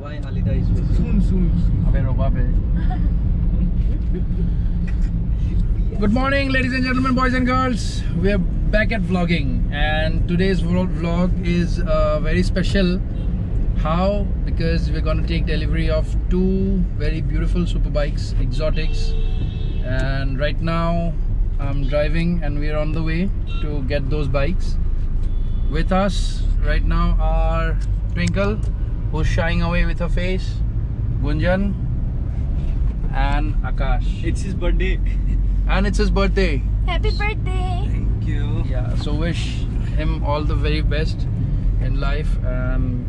Why holiday is soon. Good morning, ladies and gentlemen, boys and girls. We are back at vlogging, and today's vlog is very special. How? Because we're going to take delivery of two very beautiful superbikes, exotics, and right now I'm driving and we're on the way to get those bikes. With us right now are Twinkle, who's shying away with her face, Gunjan, and Akash. It's his birthday. And it's his birthday. Happy birthday! Thank you. Yeah, so wish him all the very best in life, and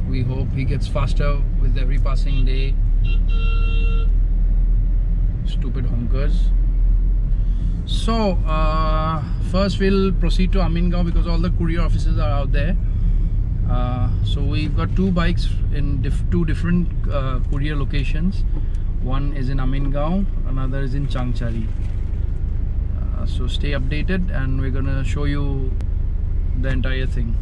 we hope he gets faster with every passing day. Stupid honkers. So first we'll proceed to Amingaon because all the courier offices are out there. So we've got two bikes in two different courier locations. One is in Amingaon, another is in Changchari. So stay updated and we're gonna show you the entire thing.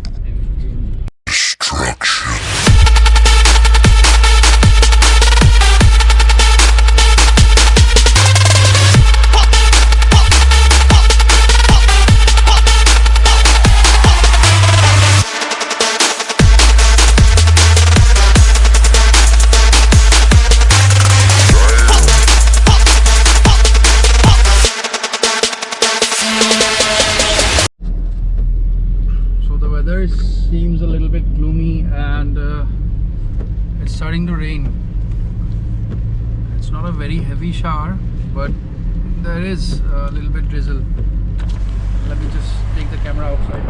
Seems a little bit gloomy and it's starting to rain. It's not a very heavy shower, but there is a little bit drizzle. Let me just take the camera outside.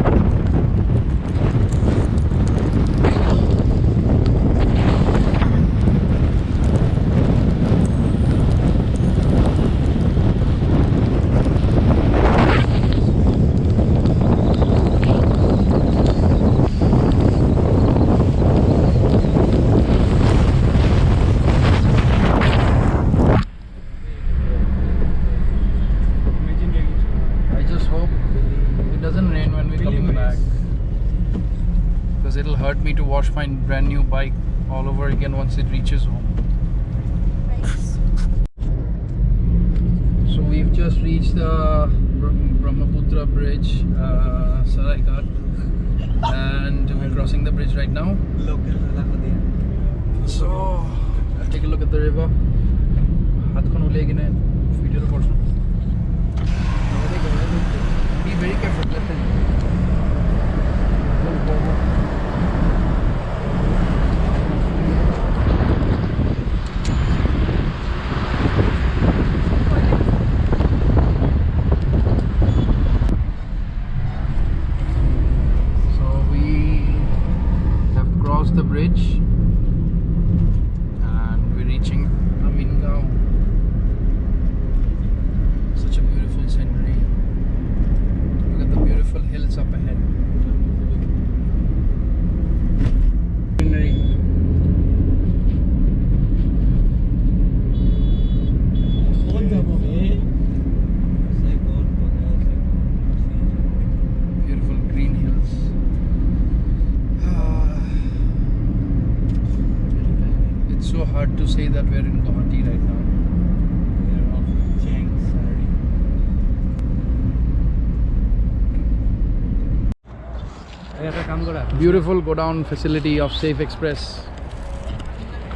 It'll hurt me to wash my brand new bike all over again once it reaches home. Nice. So we've just reached the Brahmaputra bridge, Saraigat, and we're crossing the bridge right now. So I'll take a look at the river. Be very careful. The bridge and we're reaching Amingaon. Such a beautiful scenery. Look at the beautiful hills up ahead. Beautiful green hills. It's so hard to say that we're in Guwahati right now. Beautiful go down facility of Safe Express.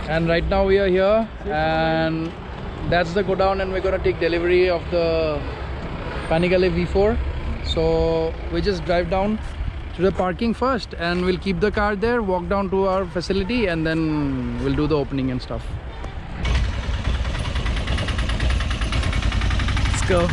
And right now we are here and that's the go down, and we're gonna take delivery of the Panigale V4. So we just drive down to the parking first and we'll keep the car there, walk down to our facility, and then we'll do the opening and stuff. Let's go.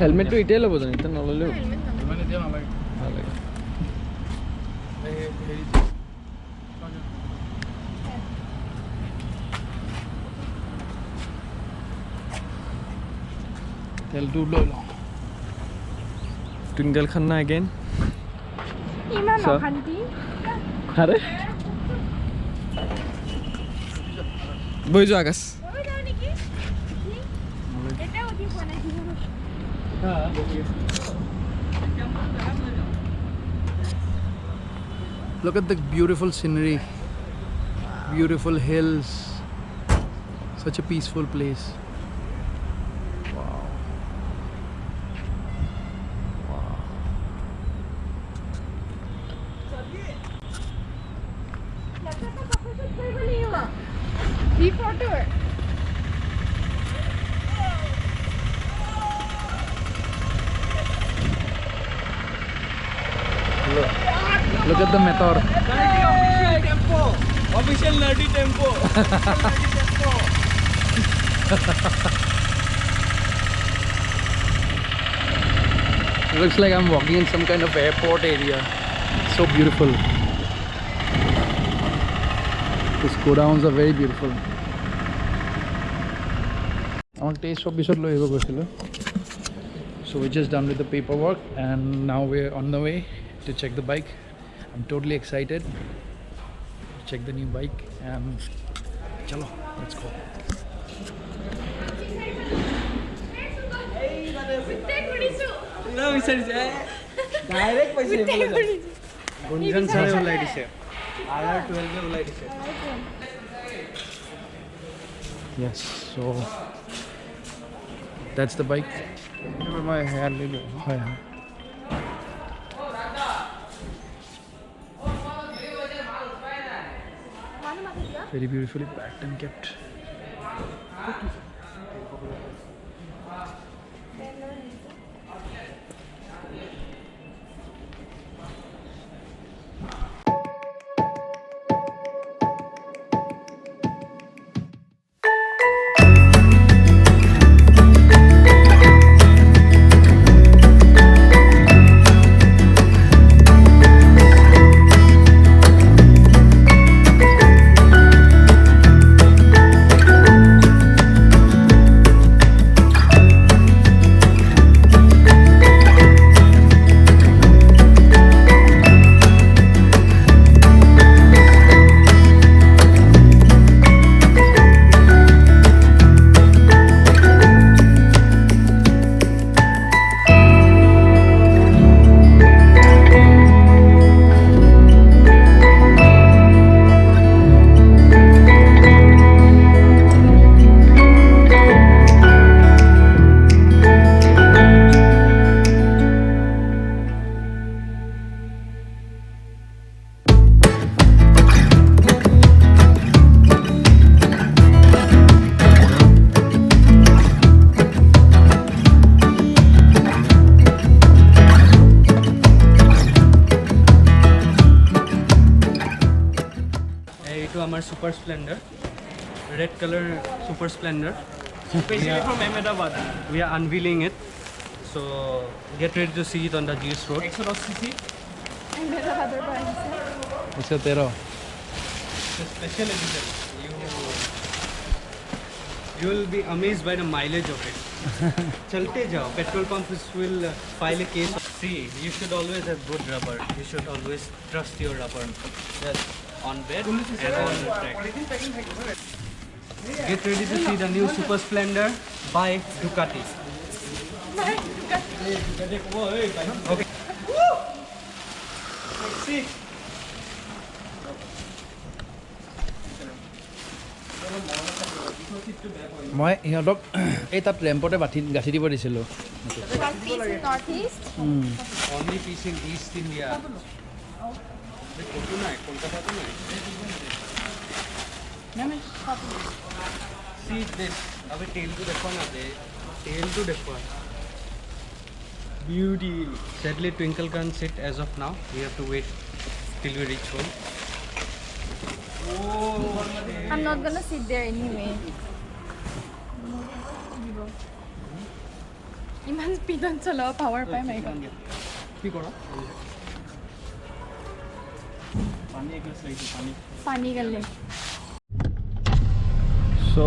Helmet to itail hobo jani tan nalole helmet diya nalage tel tu lo lo Twinkle Khanna again. Iman no Khanti. Are বই যোৱা আকাশ Look at the beautiful scenery, beautiful hills, such a peaceful place. Wow. Wow. Look at the meteor. Official nerdy tempo. Looks like I'm walking in some kind of airport area. It's so beautiful. These go-downs are very beautiful. I want to taste of biscuit. So we're just done with the paperwork and now we're on the way to check the bike. I'm totally excited to check the new bike and chalo, let's go. Direct paise Gunjan sare ulai dise IR12 e ulai dise Yes, so that's the bike. my hair le lo Very beautifully packed and kept. our super splendor, red color super splendor, especially from Ahmedabad. We are unveiling it, so get ready to see it on the GS road. 110cc. It's a tero. It's a special edition. You will be amazed by the mileage of it. Chalte jao. Petrol pumps will file a case. See, you should always have good rubber. You should always trust your rubber. Yes, on bed and on the track. Get ready to see the new Super Splendor by Ducati. Okay. Let's see. মই ইহঁতক এই তাত ৰেম্পতে গাঠি দিব দিছিলোঁ Only piece in East India. See this. Abhi tail to dekho na de. Tail to dekho. Beauty. Sadly, Twinkle can't sit as of now. We have to wait till we reach home. Oh, I'm not gonna sit there anyway. Iman speed on chalo power pai mai ka. Ki kora? Pani ek glass laiti pani. Panigale. So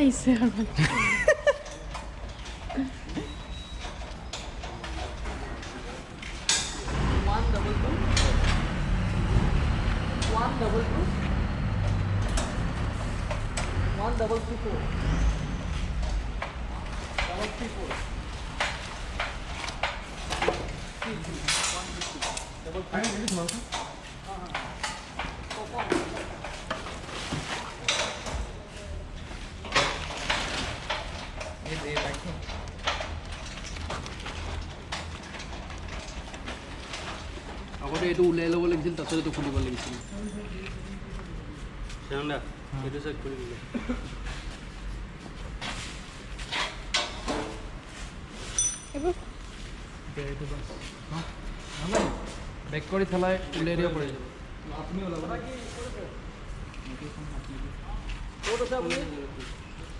আহিছে আগতে এইটো উলিয়াই ল'ব লাগিছিল তাৰপিছত এইটো খুলিব লাগিছিল শ্যামদা এইটো চেক কৰি দিলে এইটো বাছ বেক কৰি থেলাই উলিয়াই দিব পাৰিব আপুনি ওলাব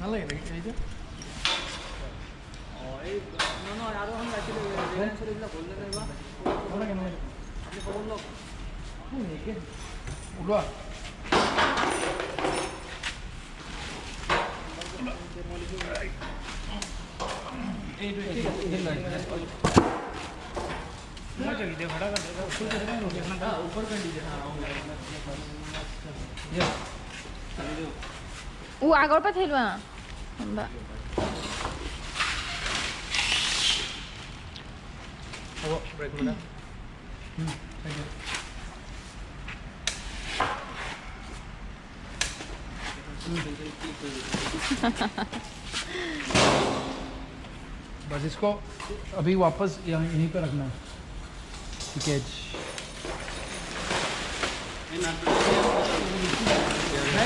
নালাগে নেকি এইটো ওলোৱা আগৰ পৰা থৈ লোৱা হ'ব ব্ৰেক মাৰা बस इसको अभी वापस यहीं पे रखना है catch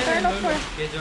Turn off for cage